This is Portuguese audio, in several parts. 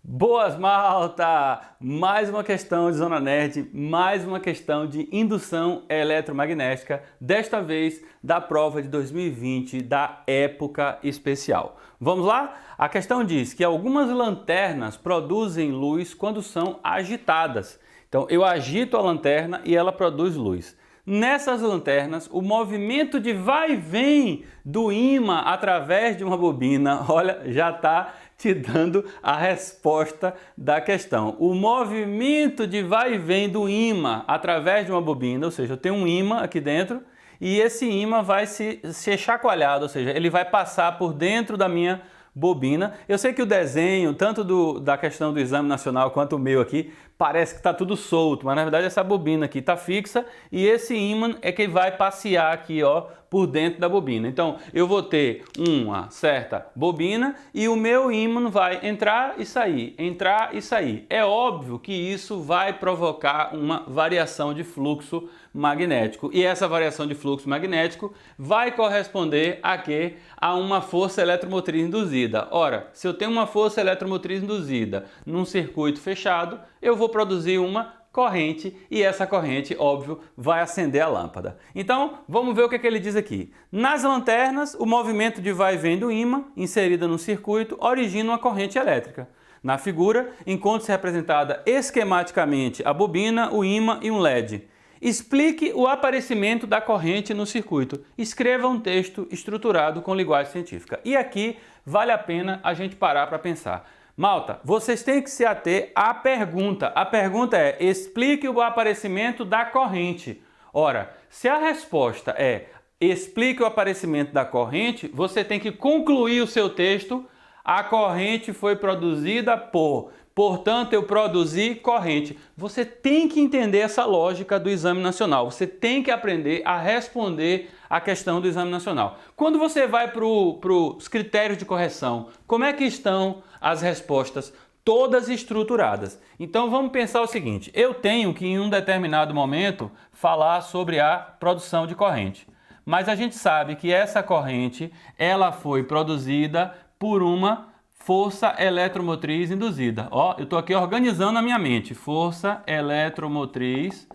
Boas, malta! Mais uma questão de Zona Nerd, mais uma questão de indução eletromagnética, desta vez da prova de 2020 da época especial. Vamos lá? A questão diz que algumas lanternas produzem luz quando são agitadas. Então eu agito a lanterna e ela produz luz. Nessas lanternas, o movimento de vai e vem do ímã através de uma bobina, olha, já está te dando a resposta da questão. O movimento de vai e vem do ímã através de uma bobina, ou seja, eu tenho um ímã aqui dentro e esse ímã vai ser chacoalhado, ou seja, ele vai passar por dentro da minha bobina. Eu sei que o desenho, tanto da questão do Exame Nacional quanto o meu aqui, parece que está tudo solto, mas na verdade essa bobina aqui está fixa e esse ímã é que vai passear aqui, ó, por dentro da bobina. Então eu vou ter uma certa bobina e o meu ímã vai entrar e sair, entrar e sair. É óbvio que isso vai provocar uma variação de fluxo magnético e essa variação de fluxo magnético vai corresponder a quê? A uma força eletromotriz induzida. Ora, se eu tenho uma força eletromotriz induzida num circuito fechado, eu vou produzir uma corrente e essa corrente, óbvio, vai acender a lâmpada. Então, vamos ver o que ele diz aqui. Nas lanternas, o movimento de vai e vem do ímã, inserida no circuito, origina uma corrente elétrica. Na figura, encontra-se representada esquematicamente a bobina, o ímã e um LED. Explique o aparecimento da corrente no circuito. Escreva um texto estruturado com linguagem científica. E aqui vale a pena a gente parar para pensar. Malta, vocês têm que se ater à pergunta. A pergunta é: explique o aparecimento da corrente. Ora, se a resposta é explique o aparecimento da corrente, você tem que concluir o seu texto. A corrente foi produzida por... Portanto, eu produzi corrente. Você tem que entender essa lógica do Exame Nacional. Você tem que aprender a responder a questão do Exame Nacional. Quando você vai para os critérios de correção, como é que estão as respostas? Todas estruturadas. Então vamos pensar o seguinte: eu tenho que em um determinado momento falar sobre a produção de corrente. Mas a gente sabe que essa corrente ela foi produzida por uma força eletromotriz induzida. Ó, eu estou aqui organizando a minha mente. Força eletromotriz,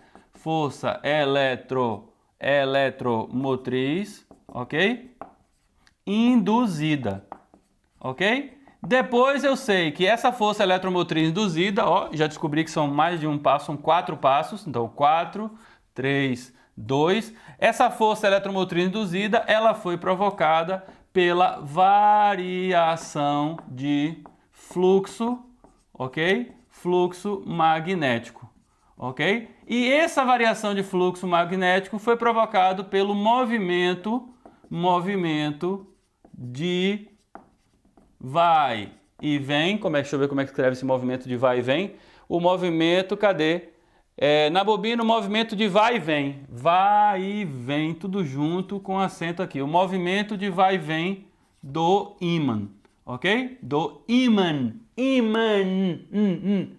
eletromotriz, ok? Induzida, ok? Depois eu sei que essa força eletromotriz induzida, ó, já descobri que são mais de um passo, são 4 passos. Então 4, 3, 2. Essa força eletromotriz induzida, ela foi provocada pela variação de fluxo, ok? Fluxo magnético, ok? E essa variação de fluxo magnético foi provocado pelo movimento de vai e vem. Deixa eu ver como é que escreve esse movimento de vai e vem. O movimento, cadê? Na bobina, o movimento de vai e vem, tudo junto com acento aqui. O movimento de vai e vem do ímã, ok? Do ímã,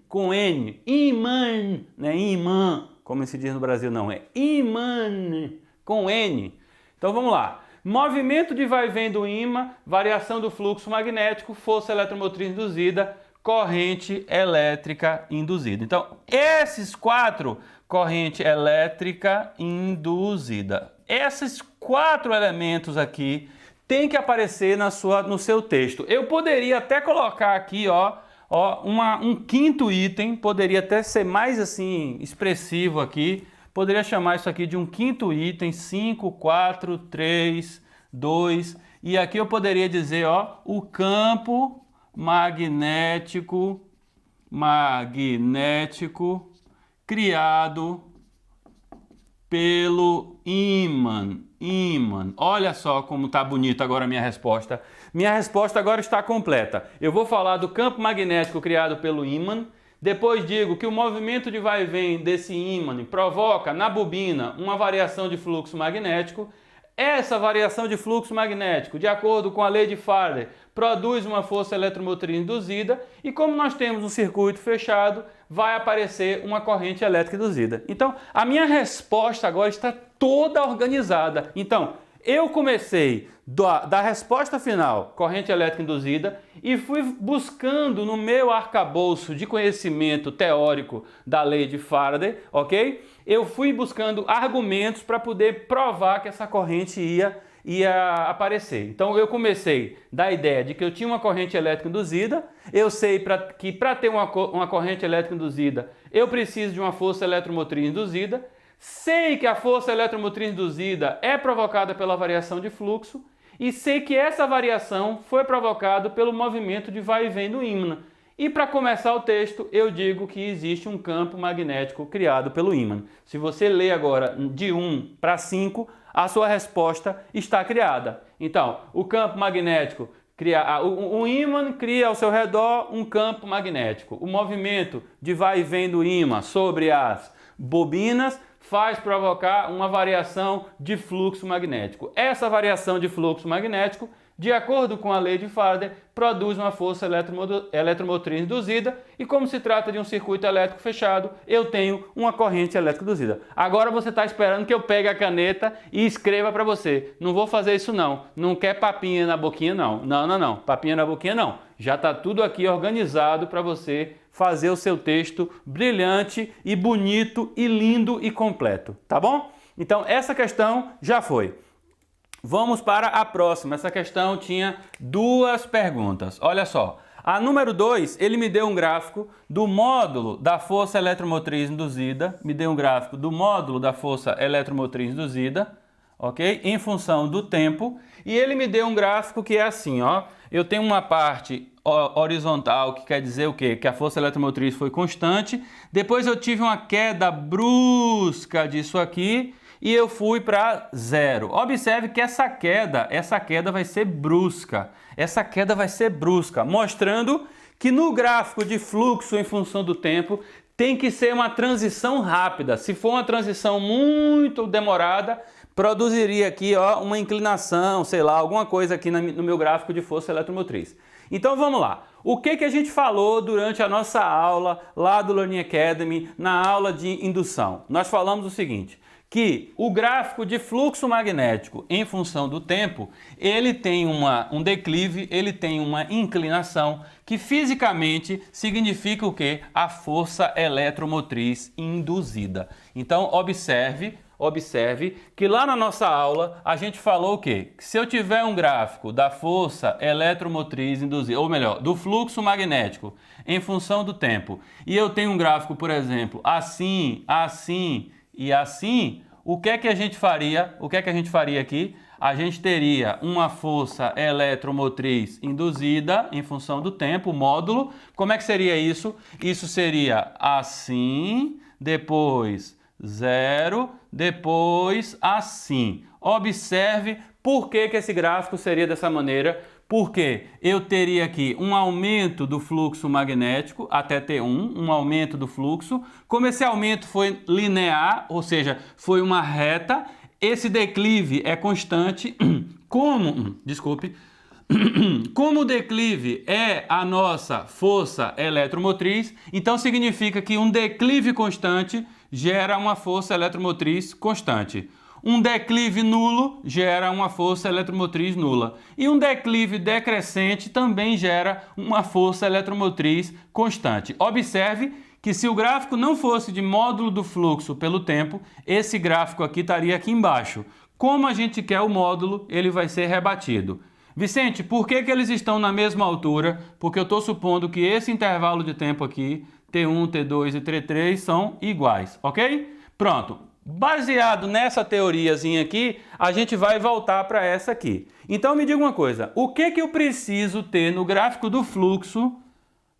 com N, ímã, não é imã, como se diz no Brasil, não, é ímã, com N. Então vamos lá. Movimento de vai e vem do ímã, variação do fluxo magnético, força eletromotriz induzida, corrente elétrica induzida. Então, esses 4, corrente elétrica induzida. Esses 4 elementos aqui tem que aparecer no seu texto. Eu poderia até colocar aqui, ó, um quinto item, poderia até ser mais assim expressivo aqui. Poderia chamar isso aqui de um quinto item, 5, 4, 3, 2. E aqui eu poderia dizer, ó, o campo magnético criado pelo ímã. Olha só como está bonito agora a minha resposta. Minha resposta agora está completa. Eu vou falar do campo magnético criado pelo ímã. Depois digo que o movimento de vai e vem desse ímã provoca na bobina uma variação de fluxo magnético. Essa variação de fluxo magnético, de acordo com a lei de Faraday, produz uma força eletromotriz induzida e como nós temos um circuito fechado, vai aparecer uma corrente elétrica induzida. Então, a minha resposta agora está toda organizada. Então, eu comecei da resposta final, corrente elétrica induzida, e fui buscando no meu arcabouço de conhecimento teórico da lei de Faraday, ok? Eu fui buscando argumentos para poder provar que essa corrente ia aparecer. Então eu comecei da ideia de que eu tinha uma corrente elétrica induzida, eu sei que para ter uma corrente elétrica induzida eu preciso de uma força eletromotriz induzida, sei que a força eletromotriz induzida é provocada pela variação de fluxo e sei que essa variação foi provocada pelo movimento de vai e vem do ímã. E para começar o texto, eu digo que existe um campo magnético criado pelo ímã. Se você ler agora de 1 para 5, a sua resposta está criada. Então, o campo magnético o ímã cria ao seu redor um campo magnético. O movimento de vai e vem do ímã sobre as bobinas faz provocar uma variação de fluxo magnético. Essa variação de fluxo magnético, de acordo com a lei de Faraday, produz uma força eletromotriz induzida e, como se trata de um circuito elétrico fechado, eu tenho uma corrente elétrica induzida. Agora você está esperando que eu pegue a caneta e escreva para você. Não vou fazer isso não. Não quer papinha na boquinha não. Não. Papinha na boquinha não. Já está tudo aqui organizado para você fazer o seu texto brilhante e bonito e lindo e completo, tá bom? Então essa questão já foi. Vamos para a próxima. Essa questão tinha 2 perguntas. Olha só. A número 2, ele me deu um gráfico do módulo da força eletromotriz induzida, ok? Em função do tempo. E ele me deu um gráfico que é assim, ó. Eu tenho uma parte horizontal, que quer dizer o quê? Que a força eletromotriz foi constante. Depois eu tive uma queda brusca disso aqui e eu fui para 0. Observe que essa queda vai ser brusca. Essa queda vai ser brusca, mostrando que no gráfico de fluxo em função do tempo tem que ser uma transição rápida. Se for uma transição muito demorada, produziria aqui ó, uma inclinação, sei lá, alguma coisa aqui no meu gráfico de força eletromotriz. Então vamos lá. O que a gente falou durante a nossa aula lá do Learning Academy, na aula de indução? Nós falamos o seguinte, que o gráfico de fluxo magnético em função do tempo, ele tem um declive, ele tem uma inclinação, que fisicamente significa o quê? A força eletromotriz induzida. Então observe que lá na nossa aula a gente falou o quê? Que se eu tiver um gráfico da força eletromotriz induzida, ou melhor, do fluxo magnético em função do tempo, e eu tenho um gráfico, por exemplo, assim, assim e assim, o que é que a gente faria? O que é que a gente faria aqui? A gente teria uma força eletromotriz induzida em função do tempo, módulo. Como é que seria isso? Isso seria assim, depois 0, depois assim. Observe por que esse gráfico seria dessa maneira. Porque eu teria aqui um aumento do fluxo magnético até T1, um aumento do fluxo. Como esse aumento foi linear, ou seja, foi uma reta, esse declive é constante. Como o declive é a nossa força eletromotriz, então significa que um declive constante gera uma força eletromotriz constante. Um declive nulo gera uma força eletromotriz nula. E um declive decrescente também gera uma força eletromotriz constante. Observe que se o gráfico não fosse de módulo do fluxo pelo tempo, esse gráfico aqui estaria aqui embaixo. Como a gente quer o módulo, ele vai ser rebatido. Vicente, por que eles estão na mesma altura? Porque eu estou supondo que esse intervalo de tempo aqui, T1, T2 e T3, são iguais, ok? Pronto. Baseado nessa teoriazinha aqui, a gente vai voltar para essa aqui. Então me diga uma coisa, o que eu preciso ter no gráfico do fluxo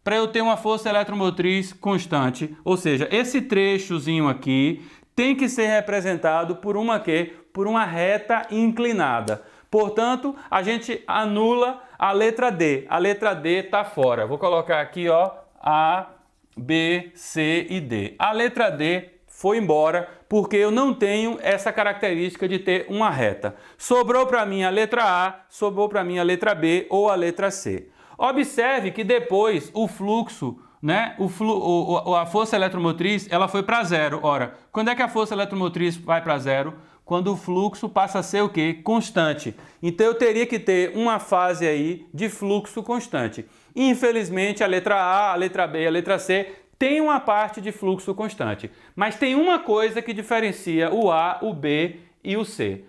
para eu ter uma força eletromotriz constante? Ou seja, esse trechozinho aqui tem que ser representado por uma quê? Por uma reta inclinada. Portanto, a gente anula a letra D. A letra D está fora. Vou colocar aqui, ó, A, B, C e D. A letra D foi embora porque eu não tenho essa característica de ter uma reta. Sobrou para mim a letra A, sobrou para mim a letra B ou a letra C. Observe que depois o fluxo, né, a força eletromotriz, ela foi para 0. Ora, quando é que a força eletromotriz vai para 0? Quando o fluxo passa a ser o quê? Constante. Então eu teria que ter uma fase aí de fluxo constante. Infelizmente a letra A, a letra B e a letra C tem uma parte de fluxo constante. Mas tem uma coisa que diferencia o A, o B e o C.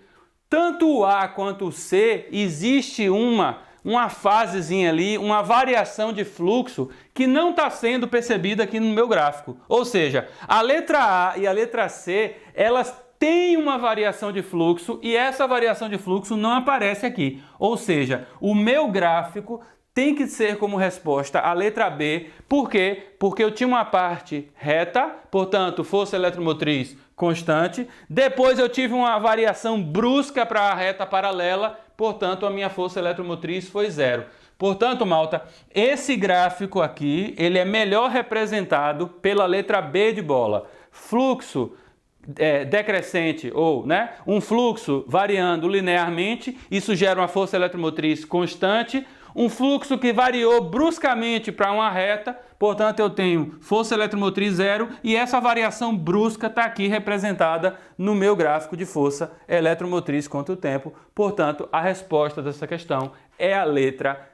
Tanto o A quanto o C existe uma fasezinha ali, uma variação de fluxo que não está sendo percebida aqui no meu gráfico. Ou seja, a letra A e a letra C, elas têm uma variação de fluxo e essa variação de fluxo não aparece aqui. Ou seja, o meu gráfico tem que ser como resposta a letra B. Por quê? Porque eu tinha uma parte reta, portanto, força eletromotriz constante. Depois eu tive uma variação brusca para a reta paralela, portanto, a minha força eletromotriz foi zero. Portanto, malta, esse gráfico aqui, ele é melhor representado pela letra B de bola. Fluxo decrescente ou um fluxo variando linearmente, isso gera uma força eletromotriz constante. Um fluxo que variou bruscamente para uma reta, portanto eu tenho força eletromotriz zero e essa variação brusca está aqui representada no meu gráfico de força eletromotriz quanto o tempo. Portanto, a resposta dessa questão é a letra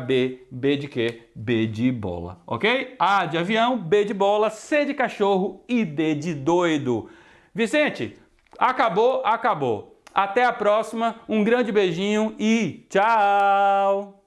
B. B de quê? B de bola, ok? A de avião, B de bola, C de cachorro e D de doido. Vicente, acabou, acabou. Até a próxima, um grande beijinho e tchau!